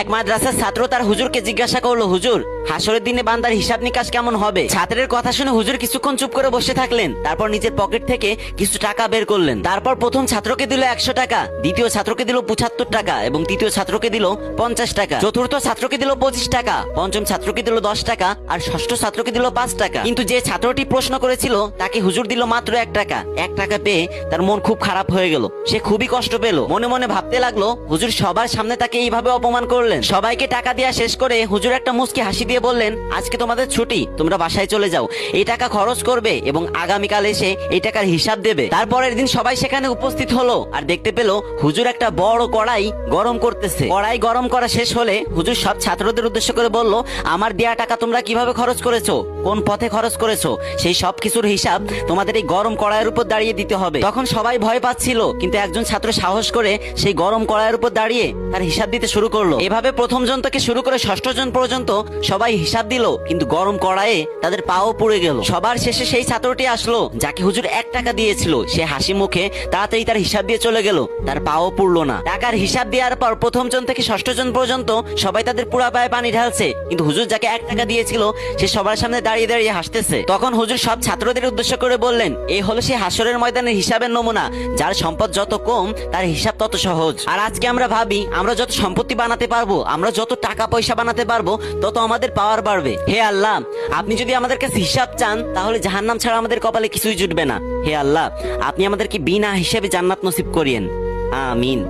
এক মাদ্রাসার ছাত্র তার হুজুরকে জিজ্ঞাসা করলো, হুজুর হাসরের দিনে বান্দার হিসাব নিকাশ কেমন হবে? ছাত্রের কথা শুনে হুজুর কিছুক্ষণ চুপ করে বসে থাকলেন, তারপর নিজের পকেট থেকে কিছু টাকা বের করলেন। তারপর প্রথম ছাত্রকে দিল 100 টাকা, দ্বিতীয় ছাত্রকে দিল 75 টাকা এবং তৃতীয় ছাত্রকে দিল 50 টাকা, চতুর্থ ছাত্রকে দিল 25 টাকা, পঞ্চম ছাত্রকে দিল 10 টাকা আর ষষ্ঠ ছাত্রকে দিল 5 টাকা। কিন্তু যে ছাত্রটি প্রশ্ন করেছিল তাকে হুজুর দিল মাত্র 1 টাকা। 1 টাকা পেয়ে তার মন খুব খারাপ হয়ে গেল, সে খুবই কষ্ট পেল। মনে মনে ভাবতে লাগলো, হুজুর সবার সামনে তাকে এইভাবে অপমান করলেন। সবাইকে টাকা দেওয়া শেষ করে হুজুর একটা মুচকি হাসি দিয়ে বললেন, আজকে তোমাদের ছুটি, তোমরা বাসায় চলে যাও। এই টাকা খরচ করবে এবং আগামীকাল এসে এই টাকার হিসাব দেবে। তারপরের দিন সবাই সেখানে উপস্থিত হলো আর দেখতে পেল হুজুর একটা বড় কড়াই গরম করতেছে। কড়াই গরম করা শেষ হলে হুজুর সব ছাত্রদের উদ্দেশ্য করে বলল, আমার দেয়া টাকা তোমরা কিভাবে খরচ করেছো, কোন পথে খরচ করেছো, সেই সব কিছুর হিসাব তোমাদের এই গরম কড়াইয়ের উপর দাঁড়িয়ে দিতে হবে। তখন সবাই ভয় পাচ্ছিল, কিন্তু একজন ছাত্র সাহস করে সেই গরম কড়াইয়ের উপর দাঁড়িয়ে তার হিসাব দিতে শুরু করলো। এভাবে প্রথম জন থেকে শুরু করে ষষ্ঠ জন পর্যন্ত সবাই হিসাব দিল, কিন্তু গরম কড়াইয়ে তাদের পাও পুড়ে গেল। সবার শেষে সেই ছাত্রটি আসলো যাকে হুজুর 1 টাকা দিয়েছিল। সে হাসি মুখে তাড়াতাড়ি তার হিসাব দিয়ে চলে গেল, তার পাও পুড়লো না। টাকার হিসাব দেওয়ার পর প্রথম জন থেকে ষষ্ঠ জন পর্যন্ত সবাই তাদের পুরা পায়ে পানি ঢালছে, কিন্তু হুজুর যাকে 1 টাকা দিয়েছিল সে সবার সামনে দাঁড়িয়ে দাঁড়িয়ে হাসতেছে। তখন হুজুর সব ছাত্রদের উদ্দেশ্য করে বললেন, এই হলো সেই হাসরের ময়দানের হিসাবের নমুনা, যার সম্পদ যত কম তার হিসাব তত সহজ। আর আজকে আমরা ভাবি আমরা যত সম্পত্তি বানাতে পারবো, আমরা যত টাকা পয়সা বানাতে পারবো, তত আমাদের পাওয়ার বাড়বে। হে আল্লাহ, আপনি যদি আমাদের কাছে হিসাব চান তাহলে জাহান্নাম ছাড়া আমাদের কপালে কিছুই জুটবে না। হে আল্লাহ, আপনি আমাদেরকে বিনা হিসেবে জান্নাত নসিব করিয়েন। আমিন।